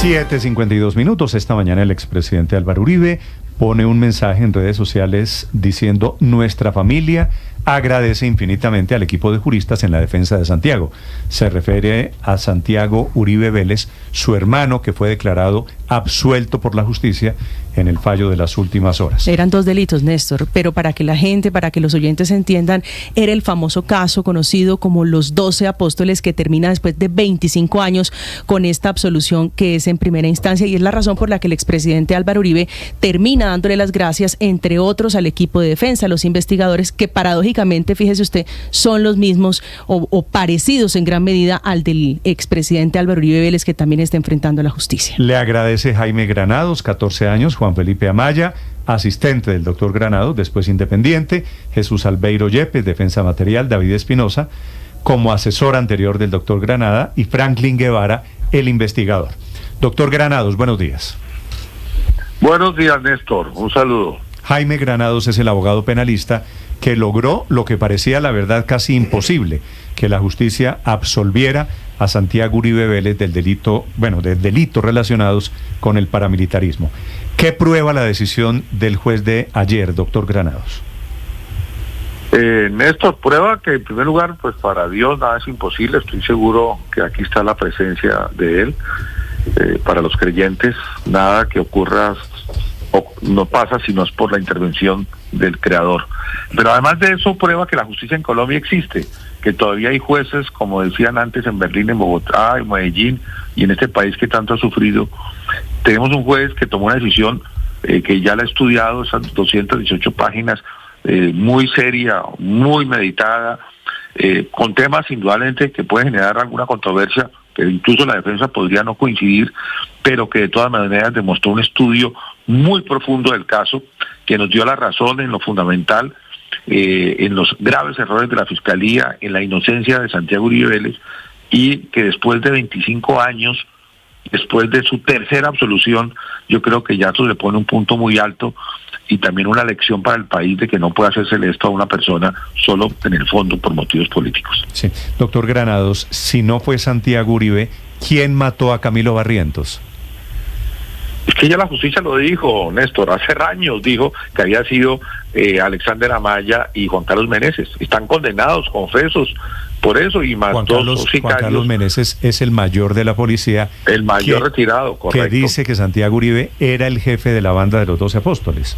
7:52. Esta mañana el expresidente Álvaro Uribe pone un mensaje en redes sociales diciendo: nuestra familia agradece infinitamente al equipo de juristas en la defensa de Santiago. Se refiere a Santiago Uribe Vélez, su hermano, que fue declarado absuelto por la justicia en el fallo de las últimas horas. Eran 2 delitos, Néstor, pero para que la gente, para que los oyentes entiendan, era el famoso caso conocido como los 12 apóstoles, que termina después de 25 años con esta absolución que es en primera instancia, y es la razón por la que el expresidente Álvaro Uribe termina dándole las gracias, entre otros, al equipo de defensa, a los investigadores, que paradójicamente, fíjese usted, son los mismos o parecidos en gran medida al del expresidente Álvaro Uribe Vélez, que también está enfrentando a la justicia. Le agradece Jaime Granados, 14 años, Juan Felipe Amaya, asistente del doctor Granados, después independiente, Jesús Albeiro Yepes, defensa material, David Espinosa, como asesor anterior del doctor Granada, y Franklin Guevara, el investigador. Doctor Granados, buenos días. Buenos días, Néstor. Un saludo. Jaime Granados es el abogado penalista que logró lo que parecía, la verdad, casi imposible, que la justicia absolviera a Santiago Uribe Vélez de delitos relacionados con el paramilitarismo. ¿Qué prueba la decisión del juez de ayer, doctor Granados? Néstor, prueba que en primer lugar, pues para Dios nada es imposible. Estoy seguro que aquí está la presencia de Él. Para los creyentes, nada que ocurra no pasa si no es por la intervención del Creador. Pero además de eso, prueba que la justicia en Colombia existe, que todavía hay jueces, como decían antes, en Berlín, en Bogotá, en Medellín y en este país que tanto ha sufrido. Tenemos un juez que tomó una decisión que ya la ha estudiado, esas 218 páginas, muy seria, muy meditada, con temas indudablemente que pueden generar alguna controversia, que incluso la defensa podría no coincidir, pero que de todas maneras demostró un estudio muy profundo del caso, que nos dio la razón en lo fundamental, en los graves errores de la Fiscalía, en la inocencia de Santiago Uribe Vélez, y que después de 25 años, después de su tercera absolución, yo creo que ya eso le pone un punto muy alto y también una lección para el país de que no puede hacerse esto a una persona solo en el fondo por motivos políticos. Sí, doctor Granados, si no fue Santiago Uribe, ¿quién mató a Camilo Barrientos? Es que ya la justicia lo dijo, Néstor, hace años dijo que había sido Alexander Amaya y Juan Carlos Meneses. Están condenados, confesos, por eso, y más Juan Carlos Meneses es el mayor de la policía. El mayor retirado, correcto. Que dice que Santiago Uribe era el jefe de la banda de los 12 apóstoles.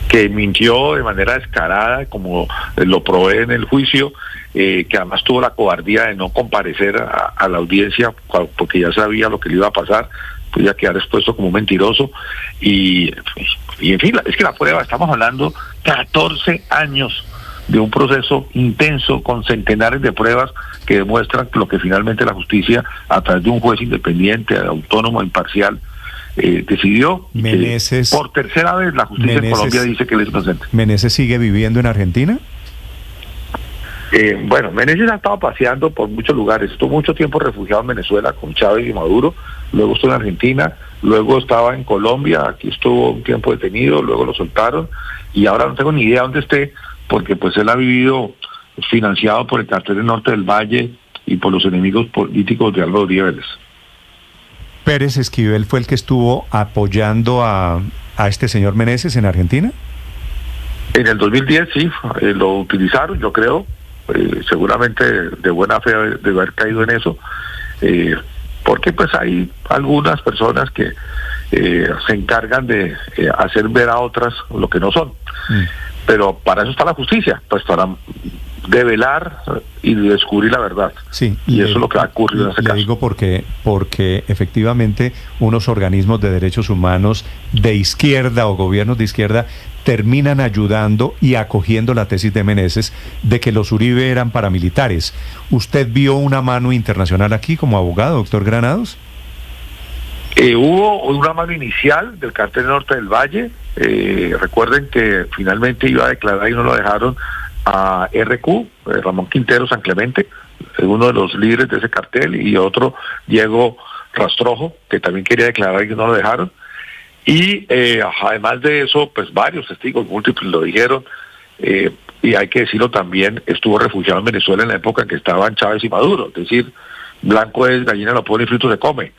Que mintió de manera descarada, como lo probé en el juicio, que además tuvo la cobardía de no comparecer a la audiencia porque ya sabía lo que le iba a pasar, podía quedar expuesto como mentiroso, y en fin, es que la prueba, estamos hablando 14 años de un proceso intenso con centenares de pruebas que demuestran lo que finalmente la justicia, a través de un juez independiente, autónomo, imparcial, decidió. Meneses, por tercera vez la justicia en Colombia dice que él es inocente. ¿Meneses sigue viviendo en Argentina? Bueno, Meneses ha estado paseando por muchos lugares. Estuvo mucho tiempo refugiado en Venezuela con Chávez y Maduro, luego estuvo en Argentina, luego estaba en Colombia, aquí estuvo un tiempo detenido, luego lo soltaron, y ahora no tengo ni idea dónde esté, porque pues él ha vivido financiado por el cartel del Norte del Valle y por los enemigos políticos de Álvaro Uribe Vélez. ¿Pérez Esquivel fue el que estuvo apoyando a este señor Meneses en Argentina? En el 2010 sí, lo utilizaron, yo creo, seguramente de buena fe de haber caído en eso, porque pues hay algunas personas que se encargan de hacer ver a otras lo que no son. Pero para eso está la justicia, pues para develar y descubrir la verdad. Sí, y eso es lo que ha ocurrido en este caso. Le digo porque efectivamente unos organismos de derechos humanos de izquierda o gobiernos de izquierda terminan ayudando y acogiendo la tesis de Meneses de que los Uribe eran paramilitares. ¿Usted vio una mano internacional aquí como abogado, doctor Granados? Hubo una mano inicial del cartel Norte del Valle. Recuerden que finalmente iba a declarar y no lo dejaron a RQ, Ramón Quintero San Clemente, uno de los líderes de ese cartel, y otro, Diego Rastrojo, que también quería declarar y no lo dejaron. Y además de eso, pues varios testigos múltiples lo dijeron, y hay que decirlo también, estuvo refugiado en Venezuela en la época en que estaban Chávez y Maduro, es decir, blanco es, gallina lo pone y frito se come.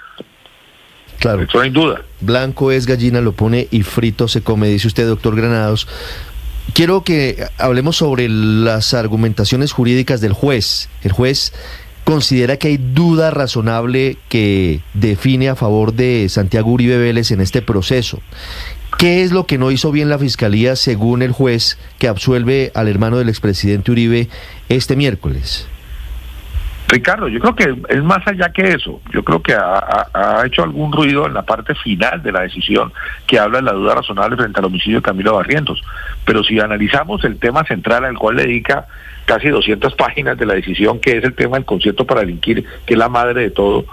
Claro. Eso no hay duda. Blanco es gallina, lo pone y frito se come, dice usted, doctor Granados. Quiero que hablemos sobre las argumentaciones jurídicas del juez. El juez considera que hay duda razonable que define a favor de Santiago Uribe Vélez en este proceso. ¿Qué es lo que no hizo bien la Fiscalía según el juez que absuelve al hermano del expresidente Uribe este miércoles? Ricardo, yo creo que es más allá que eso. Yo creo que ha hecho algún ruido en la parte final de la decisión que habla de la duda razonable frente al homicidio de Camilo Barrientos. Pero si analizamos el tema central al cual le dedica casi 200 páginas de la decisión, que es el tema del concierto para delinquir, que es la madre de todo,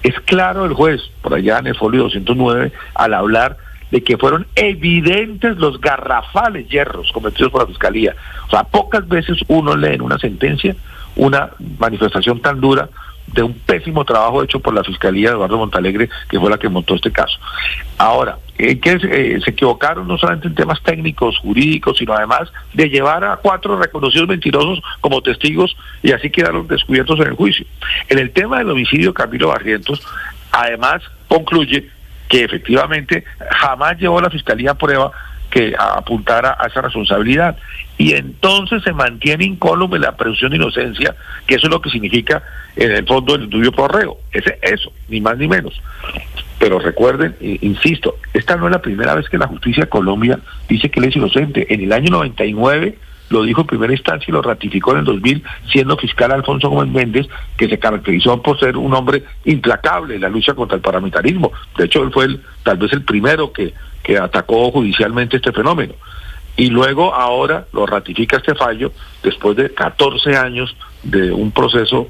es claro el juez, por allá en el folio 209, al hablar de que fueron evidentes los garrafales yerros cometidos por la Fiscalía. O sea, pocas veces uno lee en una sentencia una manifestación tan dura de un pésimo trabajo hecho por la Fiscalía de Eduardo Montalegre, que fue la que montó este caso. Ahora, se equivocaron no solamente en temas técnicos, jurídicos, sino además de llevar a 4 reconocidos mentirosos como testigos y así quedaron descubiertos en el juicio. En el tema del homicidio de Camilo Barrientos, además concluye que efectivamente jamás llevó a la Fiscalía a prueba que apuntara a esa responsabilidad. Y entonces se mantiene incólume la presunción de inocencia, que eso es lo que significa en el fondo el indubio pro reo. Eso, ni más ni menos. Pero recuerden, insisto, esta no es la primera vez que la justicia de Colombia dice que él es inocente. En el año 99 lo dijo en primera instancia y lo ratificó en el 2000, siendo fiscal Alfonso Gómez Méndez, que se caracterizó por ser un hombre implacable en la lucha contra el paramilitarismo. De hecho, él fue tal vez el primero que atacó judicialmente este fenómeno. Y luego ahora lo ratifica este fallo después de 14 años de un proceso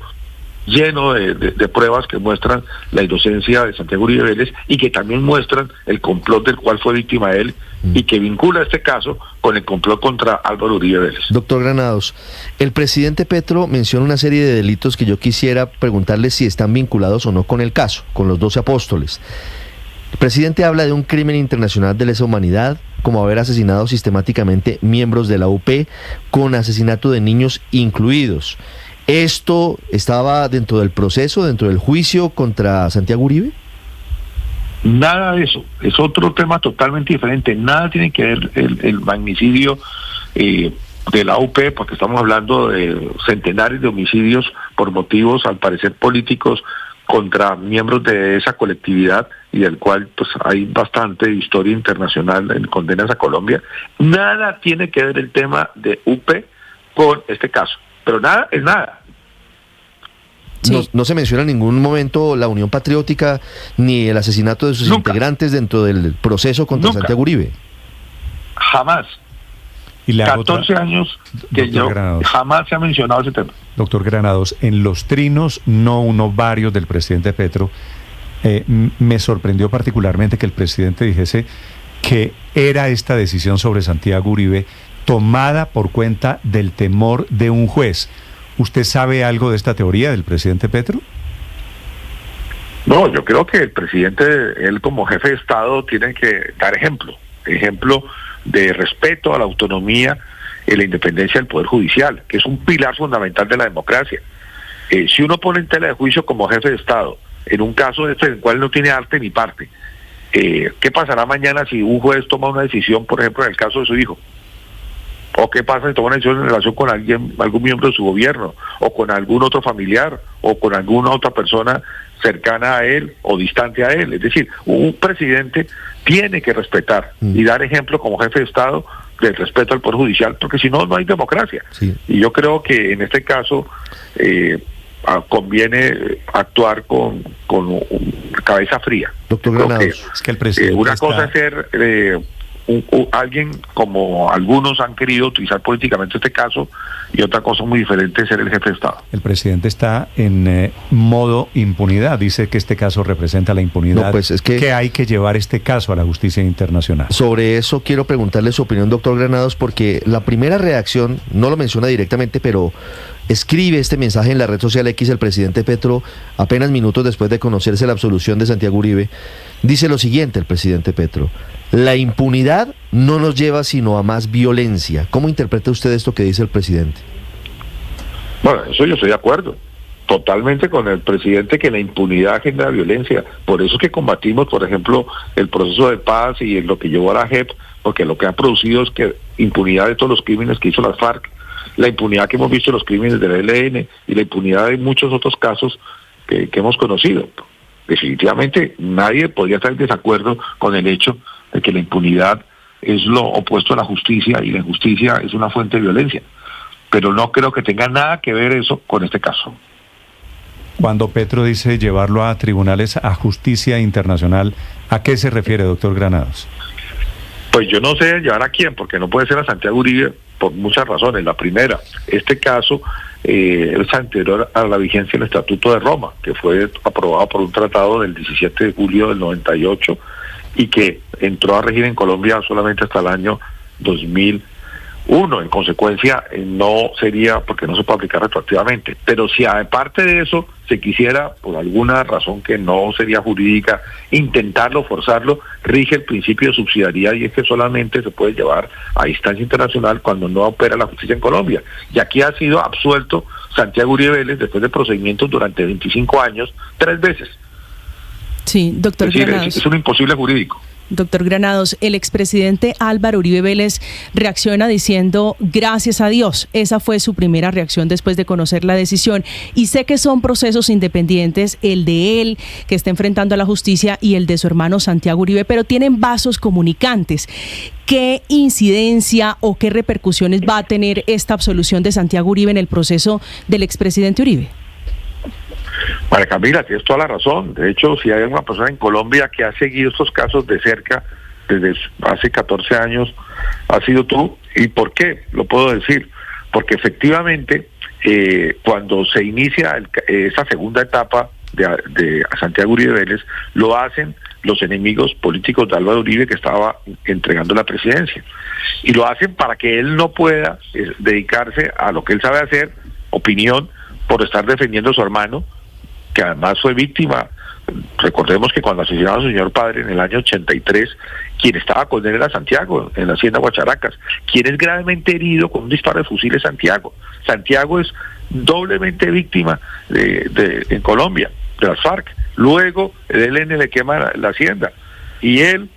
lleno de pruebas que muestran la inocencia de Santiago Uribe Vélez y que también muestran el complot del cual fue víctima él y que vincula este caso con el complot contra Álvaro Uribe Vélez. Doctor Granados, el presidente Petro menciona una serie de delitos que yo quisiera preguntarle si están vinculados o no con el caso, con los 12 apóstoles. El presidente habla de un crimen internacional de lesa humanidad, como haber asesinado sistemáticamente miembros de la UP, con asesinato de niños incluidos. ¿Esto estaba dentro del proceso, dentro del juicio contra Santiago Uribe? Nada de eso, es otro tema totalmente diferente. Nada tiene que ver el magnicidio de la UP, porque estamos hablando de centenares de homicidios por motivos, al parecer, políticos contra miembros de esa colectividad y del cual pues hay bastante historia internacional en condenas a Colombia. Nada tiene que ver el tema de UP con este caso, pero nada es nada. Sí. No se menciona en ningún momento la Unión Patriótica ni el asesinato de sus integrantes dentro del proceso contra Santiago Uribe. Jamás. Y la 14 años que jamás se ha mencionado ese tema. Doctor Granados, en los trinos, no uno, varios del presidente Petro, me sorprendió particularmente que el presidente dijese que era esta decisión sobre Santiago Uribe tomada por cuenta del temor de un juez. ¿Usted sabe algo de esta teoría del presidente Petro? No, yo creo que el presidente, él como jefe de Estado, tiene que dar ejemplo de respeto a la autonomía y la independencia del Poder Judicial, que es un pilar fundamental de la democracia. Si uno pone en tela de juicio como jefe de Estado, en un caso en el cual no tiene arte ni parte, ¿qué pasará mañana si un juez toma una decisión, por ejemplo, en el caso de su hijo? ¿O qué pasa si toma una decisión en relación con algún miembro de su gobierno, o con algún otro familiar, o con alguna otra persona cercana a él o distante a él? Es decir, un presidente tiene que respetar y dar ejemplo como jefe de Estado del respeto al Poder Judicial, porque si no, no hay democracia. Sí. Y yo creo que en este caso conviene actuar con cabeza fría. Doctor Granados, es que el presidente una cosa es ser alguien como algunos han querido utilizar políticamente este caso, y otra cosa muy diferente es ser el jefe de Estado. El presidente está en modo impunidad, dice que este caso representa la impunidad. No, pues es que hay que llevar este caso a la justicia internacional. Sobre eso quiero preguntarle su opinión, doctor Granados, porque la primera reacción, no lo menciona directamente, pero escribe este mensaje en la red social X el presidente Petro apenas minutos después de conocerse la absolución de Santiago Uribe. Dice lo siguiente el presidente Petro: la impunidad no nos lleva sino a más violencia. ¿Cómo interpreta usted esto que dice el presidente? Bueno, eso yo estoy de acuerdo. totalmente con el presidente que la impunidad genera violencia. Por eso es que combatimos, por ejemplo, el proceso de paz y lo que llevó a la JEP, porque lo que ha producido es que impunidad de todos los crímenes que hizo las FARC, la impunidad que hemos visto en los crímenes del ELN y la impunidad de muchos otros casos que hemos conocido. Definitivamente nadie podría estar en desacuerdo con el hecho de que la impunidad es lo opuesto a la justicia y la injusticia es una fuente de violencia. Pero no creo que tenga nada que ver eso con este caso. Cuando Petro dice llevarlo a tribunales, a justicia internacional, ¿a qué se refiere, doctor Granados? Pues yo no sé llevar a quién, porque no puede ser a Santiago Uribe por muchas razones. La primera, este caso es anterior a la vigencia del Estatuto de Roma, que fue aprobado por un tratado del 17 de julio del 98 y que entró a regir en Colombia solamente hasta el año 2001. En consecuencia, no sería, porque no se puede aplicar retroactivamente. Pero si aparte de eso se quisiera, por alguna razón que no sería jurídica, intentarlo, forzarlo, rige el principio de subsidiariedad y es que solamente se puede llevar a instancia internacional cuando no opera la justicia en Colombia. Y aquí ha sido absuelto Santiago Uribe Vélez después de procedimientos durante 25 años, 3 veces. Sí, doctor Granados. Es un imposible jurídico. Doctor Granados, el expresidente Álvaro Uribe Vélez reacciona diciendo gracias a Dios. Esa fue su primera reacción después de conocer la decisión. Y sé que son procesos independientes, el de él, que está enfrentando a la justicia, y el de su hermano Santiago Uribe, pero tienen vasos comunicantes. ¿Qué incidencia o qué repercusiones va a tener esta absolución de Santiago Uribe en el proceso del expresidente Uribe? María Camila, tienes toda la razón. De hecho, si hay una persona en Colombia que ha seguido estos casos de cerca desde hace 14 años, ha sido tú. ¿Y por qué? Lo puedo decir. Porque efectivamente, cuando se inicia esa segunda etapa de Santiago Uribe Vélez, lo hacen los enemigos políticos de Álvaro Uribe, que estaba entregando la presidencia. Y lo hacen para que él no pueda dedicarse a lo que él sabe hacer, opinión, por estar defendiendo a su hermano, que además fue víctima. Recordemos que cuando asesinaron a su señor padre en el año 83, quien estaba con él era Santiago, en la hacienda Guacharacas. Quien es gravemente herido con un disparo de fusil es Santiago. Santiago es doblemente víctima en Colombia, de las FARC. Luego el ELN le quema la hacienda. Y él,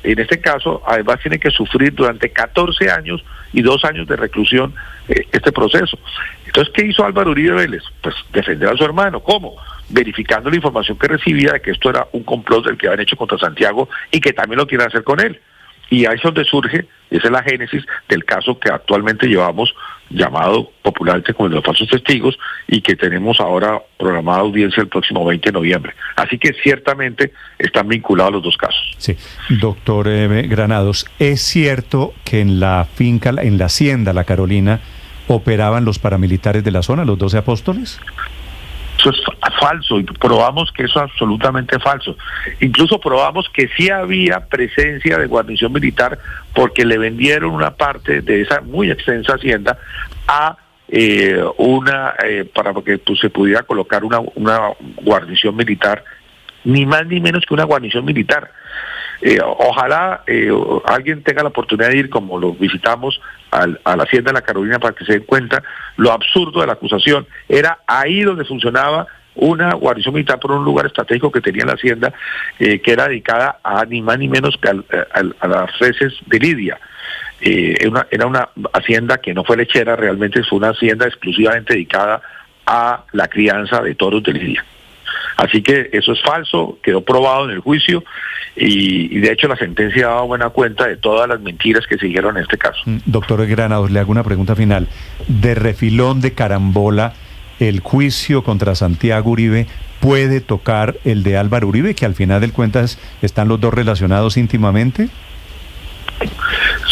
en este caso, además tiene que sufrir durante 14 años y 2 años de reclusión este proceso. Entonces, ¿qué hizo Álvaro Uribe Vélez? Pues defender a su hermano. ¿Cómo? Verificando la información que recibía de que esto era un complot del que habían hecho contra Santiago y que también lo quieren hacer con él. Y ahí es donde surge, esa es la génesis del caso que actualmente llevamos, llamado popularmente como el de los falsos testigos, y que tenemos ahora programada audiencia el próximo 20 de noviembre. Así que ciertamente están vinculados los dos casos. Sí, doctor Granados, ¿es cierto que en la finca, en la hacienda La Carolina, operaban los paramilitares de la zona, los 12 apóstoles? Eso es falso y probamos que eso es absolutamente falso. Incluso probamos que sí había presencia de guarnición militar porque le vendieron una parte de esa muy extensa hacienda a para que se pudiera colocar una guarnición militar, ni más ni menos que una guarnición militar. Ojalá alguien tenga la oportunidad de ir, como lo visitamos, a la hacienda de La Carolina, para que se den cuenta lo absurdo de la acusación. Era ahí donde funcionaba una guarnición militar por un lugar estratégico que tenía la hacienda, que era dedicada a ni más ni menos que a las reses de Lidia. Era una hacienda que no fue lechera, realmente fue una hacienda exclusivamente dedicada a la crianza de toros de Lidia. Así que eso es falso, quedó probado en el juicio y de hecho la sentencia ha dado buena cuenta de todas las mentiras que se dijeron en este caso. Doctor Granados, le hago una pregunta final. De refilón, de carambola, ¿el juicio contra Santiago Uribe puede tocar el de Álvaro Uribe, que al final de cuentas están los dos relacionados íntimamente?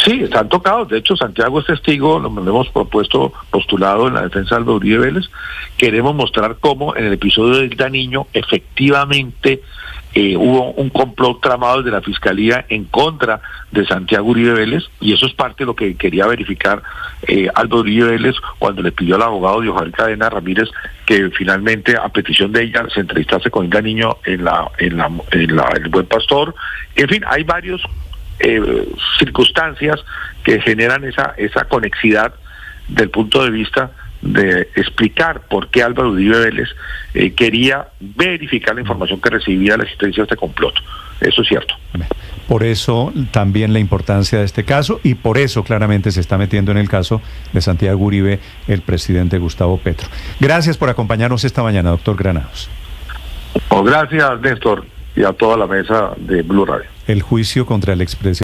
Sí, están tocados. De hecho, Santiago es testigo, lo hemos postulado en la defensa de Álvaro Uribe Vélez. Queremos mostrar cómo en el episodio del Daniño efectivamente hubo un complot tramado desde la Fiscalía en contra de Santiago Uribe Vélez, y eso es parte de lo que quería verificar Álvaro Uribe Vélez cuando le pidió al abogado Joel Cadena Ramírez que finalmente, a petición de ella, se entrevistase con el Daniño en El Buen Pastor. En fin, hay varios circunstancias que generan esa conexidad del punto de vista de explicar por qué Álvaro Uribe Vélez quería verificar la información que recibía de la existencia de este complot. Eso es cierto. Por eso también la importancia de este caso, y por eso claramente se está metiendo en el caso de Santiago Uribe el presidente Gustavo Petro. Gracias por acompañarnos esta mañana, doctor Granados. Gracias, Néstor, y a toda la mesa de Blue Radio. El juicio contra el expresidente